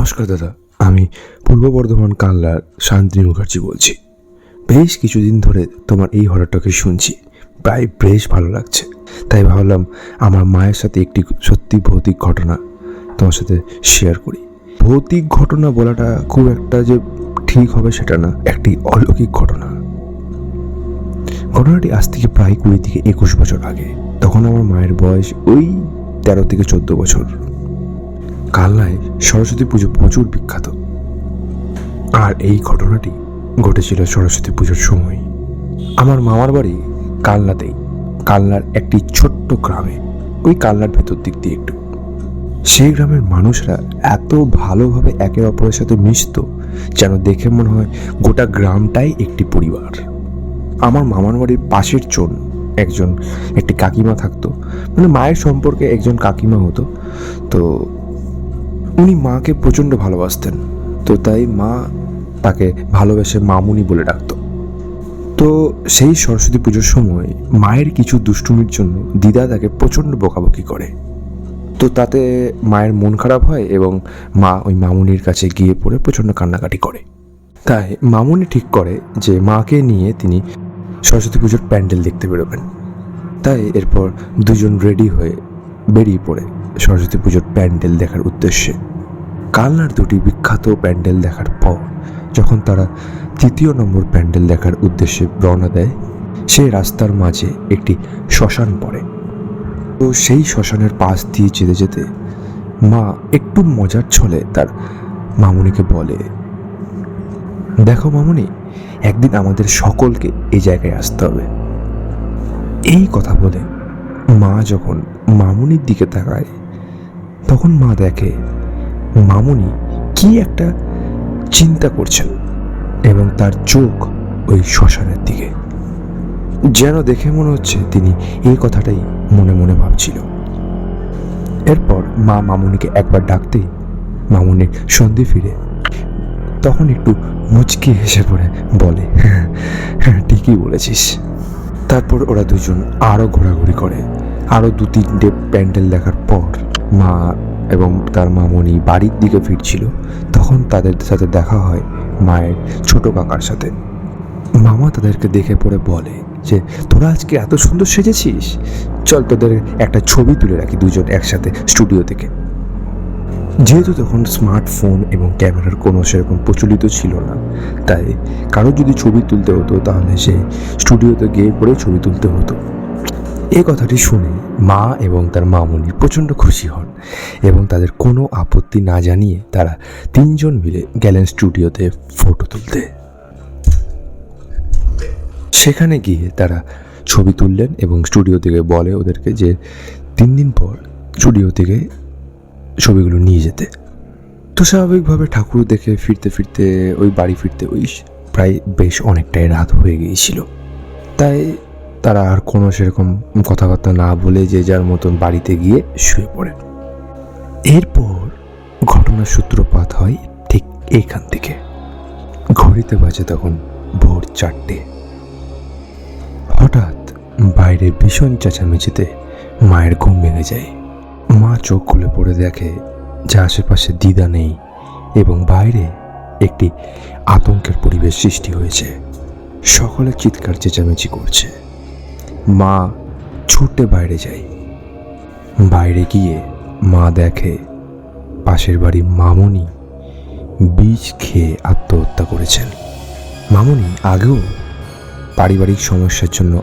নমস্কার দাদা, আমি পূর্ব বর্ধমান কালনার শান্তি মুখার্জি বলছি। বেশ কিছুদিন ধরে তোমার এই হররটাকে শুনছি, প্রায় বেশ ভালো লাগছে। তাই ভাবলাম আমার মায়ের সাথে একটি সত্যি ভৌতিক ঘটনা তোমার সাথে শেয়ার করি। ভৌতিক ঘটনা বলাটা খুব একটা যে ঠিক হবে সেটা না, একটি অলৌকিক ঘটনা। ঘটনাটি আজ থেকে প্রায় 20 থেকে 21 বছর আগে। তখন আমার মায়ের বয়স ওই 13 থেকে 14 বছর। কালনায় সরস্বতী পুজো প্রচুর বিখ্যাত, আর এই ঘটনাটি ঘটেছিল সরস্বতী পুজোর সময়। আমার মামার বাড়ি কালনাতেই, কালনার একটি ছোট্ট গ্রামে, ওই কালনার ভেতর দিক দিয়ে একটু। সেই গ্রামের মানুষরা এত ভালোভাবে একে অপরের সাথে মিশত যেন দেখে মনে হয় গোটা গ্রামটাই একটি পরিবার। আমার মামার বাড়ির পাশের একটি কাকিমা থাকতো, মানে মায়ের সম্পর্কে একজন কাকিমা হতো। তো উনি মাকে প্রচণ্ড ভালোবাসতেন, তো তাই মা তাকে ভালোবেসে মামুনি বলে ডাকত। তো সেই সরস্বতী পুজোর সময় মায়ের কিছু দুষ্টুমির জন্য দিদা তাকে প্রচণ্ড বকাবকি করে। তো তাতে মায়ের মন খারাপ হয় এবং মা ওই মামুনির কাছে গিয়ে পড়ে প্রচণ্ড কান্নাকাটি করে। তাই মামুনি ঠিক করে যে মাকে নিয়ে তিনি সরস্বতী পুজোর প্যান্ডেল দেখতে বেরোবেন। তাই এরপর দুজন রেডি হয়ে বেরিয়ে পড়ে সরস্বতী পুজোর প্যান্ডেল দেখার উদ্দেশ্যে। কালনার দুটি বিখ্যাত প্যান্ডেল দেখার পর যখন তারা 3য় নম্বর প্যান্ডেল দেখার উদ্দেশ্যে রওনা দেয়, সেই রাস্তার মাঝে একটি শ্মশান পড়ে। তো সেই শ্মশানের পাশ দিয়ে যেতে যেতে মা একটু মজার ছলে তার মামুনিকে বলে, দেখো মামুনি, একদিন আমাদের সকলকে এই জায়গায় আসতে হবে। এই কথা বলে মা যখন মামুনির দিকে তাকায়, তখন মা দেখে মামুনি কি একটা চিন্তা করছেন এবং তার চোখ ওই শ্মশানের দিকে, যেন দেখে মনে হচ্ছে তিনি এই কথাটাই মনে মনে ভাবছিল। এরপর মা মামুনিকে একবার ডাকতেই মামুনির সন্ধি ফিরে তখন একটু মুচকি হেসে পড়ে বলে, হ্যাঁ ঠিকই বলেছিস। তারপর ওরা দুজন আরও ঘোরাঘুরি করে। আরও 2-3টে প্যান্ডেল দেখার পর মা এবং তার মামুনি বাড়ির দিকে ফিরছিল, তখন তাদের সাথে দেখা হয় মায়ের ছোট কাকার সাথে। মামা তাদেরকে দেখে পড়ে বলে যে, তোরা আজকে এত সুন্দর সেজেছিস, চল তোদের একটা ছবি তুলে রাখি দুজন একসাথে স্টুডিও থেকে। যেহেতু তখন স্মার্টফোন এবং ক্যামেরার কোনো সেরকম প্রচলিত ছিল না, তাই কারো যদি ছবি তুলতে হতো তাহলে সে স্টুডিওতে গিয়ে পড়ে ছবি তুলতে হতো। এই কথাটি শুনে মা এবং তার মামুনি প্রচণ্ড খুশি হন এবং তাদের কোনো আপত্তি না জানিয়ে তারা 3জন মিলে গেলেন স্টুডিওতে ফটো তুলতে। সেখানে গিয়ে তারা ছবি তুললেন এবং স্টুডিও থেকে বলে ওদেরকে যে 3 দিন পর স্টুডিও থেকে ছবিগুলো নিয়ে যেতে। তো স্বাভাবিকভাবে ঠাকুর দেখে ফিরতে ফিরতে ওই বাড়ি ফিরতে ওই প্রায় বেশ অনেকটাই রাত হয়ে গিয়েছিল। তাই তারা আর কোনো সেরকম কথাবার্তা না বলে যে যার মতন বাড়িতে গিয়ে শুয়ে পড়ে। এরপর ঘটনার সূত্রপাত হয় ঠিক এইখান থেকে। ঘড়িতে বাজে তখন ভোর 4টে। হঠাৎ বাইরে ভীষণ চেঁচামেচিতে মায়ের ঘুম ভেঙে যায়। মা চোখ খুলে পড়ে দেখে যে আশেপাশে দিদা নেই এবং বাইরে একটি আতঙ্কের পরিবেশ সৃষ্টি হয়েছে। সকলে চিৎকার চেঁচামেচি করছে। মা ছুটে বাইরে যায়। বাইরে গিয়ে মা দেখে পাশের বাড়ির মামুনি বিষ খেয়ে আত্মহত্যা করেছেন। মামুনি আগেও পারিবারিক সমস্যার জন্য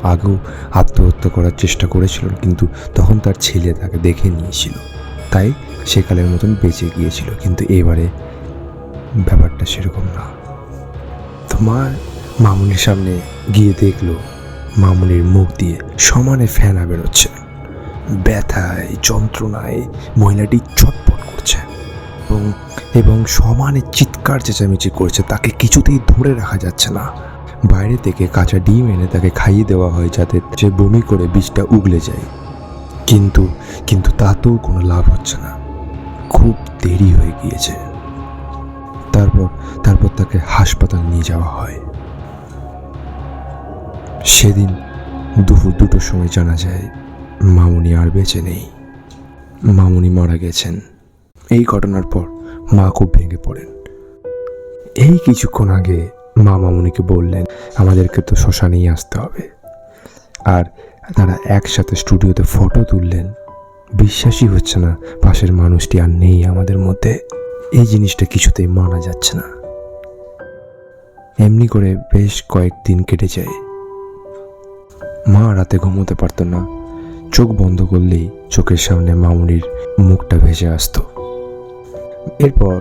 আত্মহত্যা করার চেষ্টা করেছিল, কিন্তু তখন তার ছেলে তাকে দেখে নিয়েছিল, তাই সেকালের মতন বেঁচে গিয়েছিল। কিন্তু এবারে ব্যাপারটা সেরকম না। তো মা মামুনির সামনে গিয়ে দেখলো মামুনির মুখ দিয়ে সমানে ফেনা বেরোচ্ছে। ব্যথায় যন্ত্রণায় মহিলাটি ছটফট করছে এবং সমানে চিৎকার চেঁচামেচি করছে। তাকে কিছুতেই ধরে রাখা যাচ্ছে না। বাইরে থেকে কাঁচা ডিম এনে তাকে খাইয়ে দেওয়া হয় যাতে সে বমি করে বিষটা উগলে যায়, কিন্তু তাতেও কোনো লাভ হচ্ছে না। খুব দেরি হয়ে গিয়েছে। তারপর তাকে হাসপাতাল নিয়ে যাওয়া হয়। সেদিন দুপুর 2টোর সময় জানা যায় মামুনি আর বেঁচে নেই, মামুনি মারা গেছেন। এই ঘটনার পর মা খুব ভেঙে পড়েন। এই কিছুক্ষণ আগে মা মামুনিকে বললেন আমাদেরকে তো শ্মশানেই আসতে হবে, আর তারা একসাথে স্টুডিওতে ফটো তুললেন। বিশ্বাসই হচ্ছে না পাশের মানুষটি আর নেই আমাদের মধ্যে। এই জিনিসটা কিছুতেই মানা যাচ্ছে না। এমনি করে বেশ কয়েকদিন কেটে যায়। মা রাতে ঘুমোতে পারত না। চোখ বন্ধ করলেই চোখের সামনে মামুনির মুখটা ভেসে আসতো। এরপর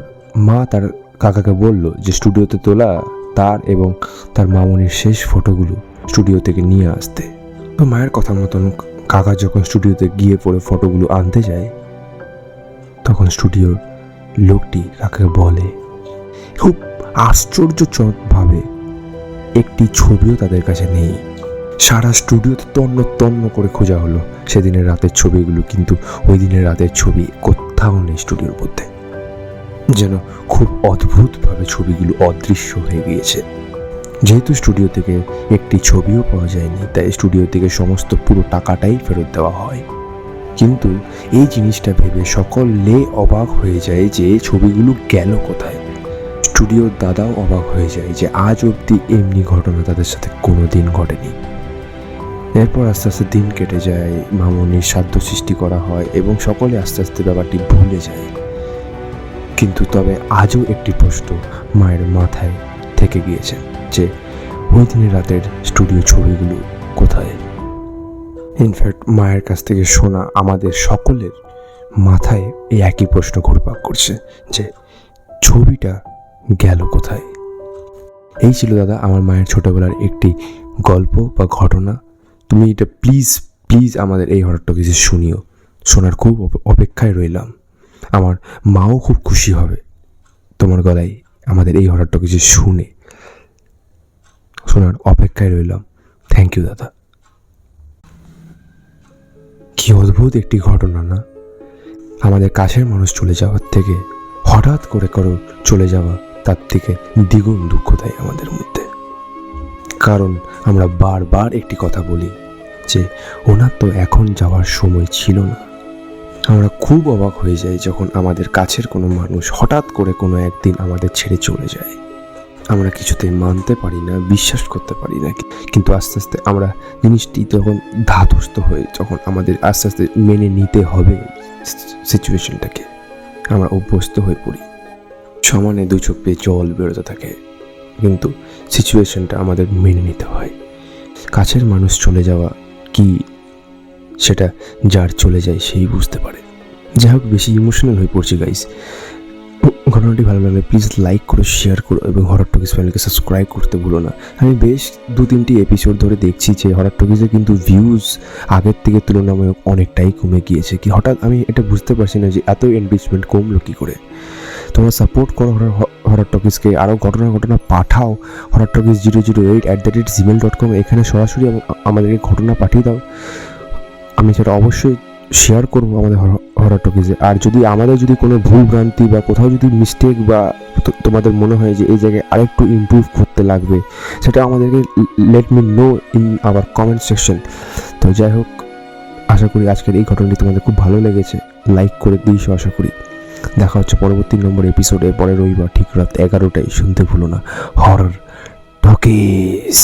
মা তার কাকাকে বলল যে স্টুডিওতে তোলা তার এবং তার মামুনির শেষ ফটোগুলো স্টুডিও থেকে নিয়ে আসতে। তো মায়ের কথা মতন কাকা যখন স্টুডিওতে গিয়ে পড়ে ফটোগুলো আনতে যায়, তখন স্টুডিওর লোকটি কাকাকে বলে খুব আশ্চর্যজনকভাবে একটি ছবিও তাদের কাছে নেই। সারা স্টুডিওতে তন্ন তন্ন করে খোঁজা হলো সেদিনের রাতের ছবিগুলো, কিন্তু ওই দিনের রাতের ছবি কোথাও নেই স্টুডিওর মধ্যে। যেন খুব অদ্ভুতভাবে ছবিগুলো অদৃশ্য হয়ে গিয়েছে। যেহেতু স্টুডিও থেকে একটি ছবিও পাওয়া যায়নি, তাই স্টুডিও থেকে সমস্ত পুরো টাকাটাই ফেরত দেওয়া হয়। কিন্তু এই জিনিসটা ভেবে সকলে অবাক হয়ে যায় যে ছবিগুলো গেল কোথায়। স্টুডিওর দাদাও অবাক হয়ে যায় যে আজ অবধি এমনি ঘটনা তাদের সাথে কোনো দিন ঘটেনি। এরপর আস্তে আস্তে দিন কেটে যায়, মামুনির সাধ্য সৃষ্টি করা হয় এবং সকলে আস্তে আস্তে ব্যাপারটি ভুলে যায়। কিন্তু তবে আজও একটি প্রশ্ন মায়ের মাথায় থেকে গিয়েছে যে ওই দিনের রাতের স্টুডিও ছবিগুলো কোথায়। ইনফ্যাক্ট মায়ের কাছ থেকে শোনা আমাদের সকলের মাথায় এই একই প্রশ্ন ঘুরপাক করছে যে ছবিটা গেল কোথায়। এই ছিল দাদা আমার মায়ের ছোটবেলার একটি গল্প বা ঘটনা। তুমি এটা প্লিজ প্লিজ আমাদের এই হররটা কিছু শুনিও, শোনার খুব অপেক্ষায় রইলাম। আমার মাও খুব খুশি হবে তোমার গলায় আমাদের এই হররটা কিছু শুনে, শোনার অপেক্ষায় রইলাম। থ্যাংক ইউ দাদা। কি অদ্ভুত একটি ঘটনা না? আমাদের কাছের মানুষ চলে যাওয়ার থেকে হঠাৎ করে কারো চলে যাওয়া তার থেকে দ্বিগুণ দুঃখ দেয় আমাদের মধ্যে। কারণ আমরা বারবার একটি কথা বলি যে ওনার তো এখন যাওয়ার সময় ছিল না। আমরা খুব অবাক হয়ে যাই যখন আমাদের কাছের কোনো মানুষ হঠাৎ করে কোনো একদিন আমাদের ছেড়ে চলে যায়। আমরা কিছুতেই মানতে পারি না, বিশ্বাস করতে পারি না। কিন্তু আস্তে আস্তে আমরা জিনিসটি তখন ধাতস্থ হয়ে যখন আমাদের আস্তে আস্তে মেনে নিতে হবে সিচুয়েশনটাকে, আমরা অভ্যস্ত হয়ে পড়ি। সমানে দু চোখ পেয়ে জল বেরোতে থাকে, কিন্তু সিচুয়েশনটা আমাদের মেনে নিতে হয়। কাছের মানুষ চলে যাওয়া কি সেটা যার চলে যায় সেই বুঝতে পারে। যাই হোক, বেশি ইমোশনাল হয়ে পড়ছি গাইস। ঘটনাটি ভালো লাগলে প্লিজ লাইক করো, শেয়ার করো এবং হরর টকিজ চ্যানেলকে সাবস্ক্রাইব করতে ভুলো না। আমি বেশ 2-3টি এপিসোড ধরে দেখছি যে হরর টকিজে কিন্তু ভিউজ আগের থেকে তুলনামূলক অনেকটাই কমে গিয়েছে। কি হঠাৎ আমি এটা বুঝতে পারছি না যে এত এনগেজমেন্ট কমলো কী করে। তোমরা সাপোর্ট করো হরর টকিজকে, আরও ঘটনা পাঠাও horrortalkies008@gmail.com এখানে সরাসরি আমাদেরকে ঘটনা পাঠিয়ে দাও। আমি সেটা অবশ্যই শেয়ার করবো আমাদের হরর টকিজে। আর যদি আমাদের যদি কোনো ভুল ভ্রান্তি বা কোথাও যদি মিস্টেক বা তোমাদের মনে হয় যে এই জায়গায় আরেকটু ইমপ্রুভ করতে লাগবে, সেটা আমাদেরকে let me no in our comment section. তো যাই হোক, আশা করি আজকের এই ঘটনাটি তোমাদের খুব ভালো লেগেছে। লাইক করে দিয়েছো আশা করি। দেখা হচ্ছে পরবর্তী নম্বর এপিসোডে পরের রবিবার ঠিক রাত 11টায়। শুনতে ভুলো না হরর টকিজ।